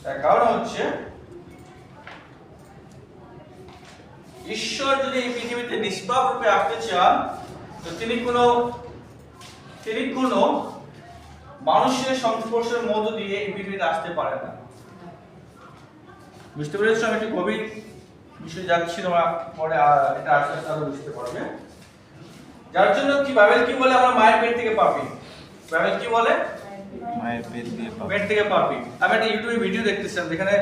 তার কারণ হচ্ছে ঈশ্বর যদি এই পৃথিবীতে নিষ্পাপ রূপে আসতে চান তো তিনি কোনো মানুষের সংস্পর্শের মধ্য দিয়ে এই পৃথিবীতে আসতে পারেন না। বুঝতে পেরেছো? আমি একটু গভীর বিষয়ে যাচ্ছি, তোমরা পরে এটা আস্তে আস্তে আরো বুঝতে পারবে। যার জন্য কি বাইবেল কি বলে? আমরা মায়ের পেট থেকে পাপী। বাইবেল কি বলে? মায়ের পেট থেকে পাপী। আমি একটা ইউটিউবে ভিডিও দেখতেছিলাম যেখানে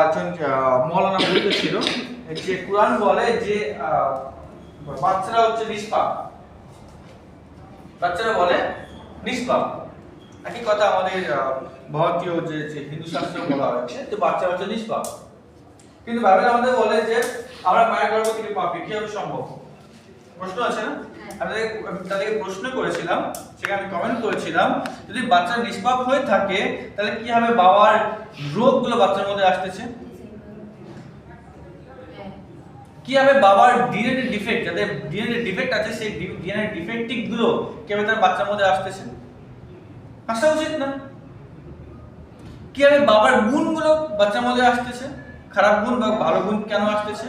একজন মৌলানা বলতেছিল যে কুরআন বলে যে বাচ্চারা হচ্ছে নিষ্পাপ। বাচ্চারা বলে নিষ্পাপ। একই কথা আমাদের ভারতীয় যে হিন্দু শাস্ত্রে বলা হয়েছে যে বাচ্চা হচ্ছে নিষ্পাপ, কিন্তু বাইবেল আমাদের বলে যে আমরা মায়ের গর্ভ থেকে পাপী। কিভাবে সম্ভব? প্রশ্ন আছে না? আমি তাদেরকে প্রশ্ন করেছিলাম, সেখানে আমি কমেন্ট করেছিলাম যদি বাচ্চা নিষ্পাপ হয়ে থাকে তাহলে কি হবে বাবার রোগগুলো বাচ্চার মধ্যে আসতেছে? কি হবে বাবার ডিএনএ ডিফেক্ট, যাদের ডিএনএ ডিফেক্ট আছে সেই ডিএনএ ডিফেক্টিভ গুলো কিভাবে তার বাচ্চার মধ্যে আসতেছে? আসা উচিত না। কি হবে বাবার গুণগুলো বাচ্চার মধ্যে আসতেছে? খারাপ গুণ বা ভালো গুণ কেন আসতেছে?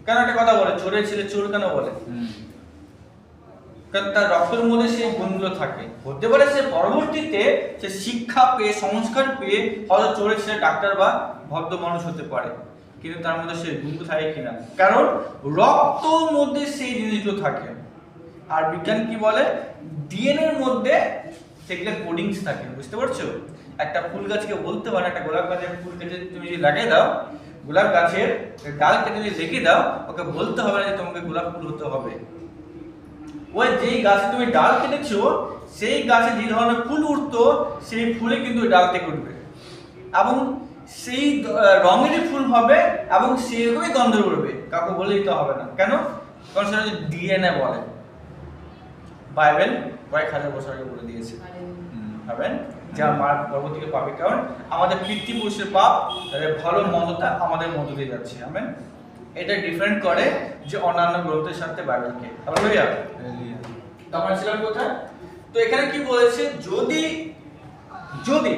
কেন একটা কথা বলে চোরের ছেলে চোর কেন বলে? কারণ তার রক্তের মধ্যে সেই গুণগুলো থাকে। হতে পারে সে পরবর্তীতে সে শিক্ষা পেয়ে সংস্কার পেয়ে হয়তো চোরের ছেলে ডাক্তার বা ভদ্র মানুষ হতে পারে, কিন্তু তার মধ্যে সেই গুণগুলো থাকে কিনা, কারণ রক্তর মধ্যে সেই জিনিসগুলো থাকে। আর বিজ্ঞান কি বলে? ডিএনএ এর মধ্যে সেগুলো কোডিংস থাকে। বুঝতে পারছো? একটা ফুল গাছকে বলতে পারে, একটা গোলাপ গাছের ফুল কেটে তুমি যদি লাগিয়ে দাও, গোলাপ গাছের ডাল কেটে যদি রেখে দাও, ওকে বলতে হবে না যে তোমাকে গোলাপ ফুল হতে হবে। ওই যেই গাছে তুমি ডাল কেটেছো সেই গাছে যে ধরনের ফুল উঠতো সেই ফুলে কিন্তু ডাল থেকে উঠবে এবং সেই রঙেরই ফুল হবে এবং সেরকমই গন্ধ উঠবে। কাউকে বলে দিতে হবে না। কেন? কারণ সেটা হচ্ছে ডিএনএ বলে। বাইবেল কয়েক হাজার বছর আগে বলে দিয়েছে ভাবেন যে আমার গর্ভ থেকে পাপী, কারণ আমাদের পিতৃপুরুষের পাপ তাদের ভালো মন্দতা আমাদের মধ্য দিয়ে যাচ্ছে। আমেন। এটা ডিফারেন্ট করে যে অন্যান্য গ্রন্থের সাথে বাইবেলকে। হালেলুয়া। আমরা ছিলাম কোথায়? তো এখানে কি বলেছে? যদি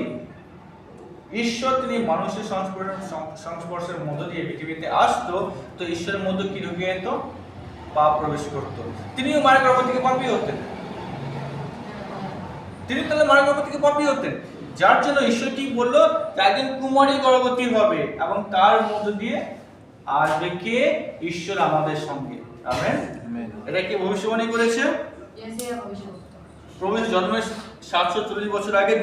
ঈশ্বর তিনি মানুষের সংস্পর্শের মধ্য দিয়ে পৃথিবীতে আসতো তো ঈশ্বরের মধ্যে কি ঢুকে যেত? পাপ প্রবেশ করতো। তিনিও মায়ের গর্ভ থেকে পাপী হতেন। তিনি তাহলে মায়ের গর্ভ থেকে পাপী হতেন। যার জন্য ঈশ্বর কি বললো? একজন কুমারী গর্ভবতী হবে এবং তার মধ্য দিয়ে আসবে কে? ঈশ্বর আমাদের সঙ্গে। আমেন। এটা কি ভবিষ্যবাণী করেছে? প্রভু জন্মের 740 বছর আগে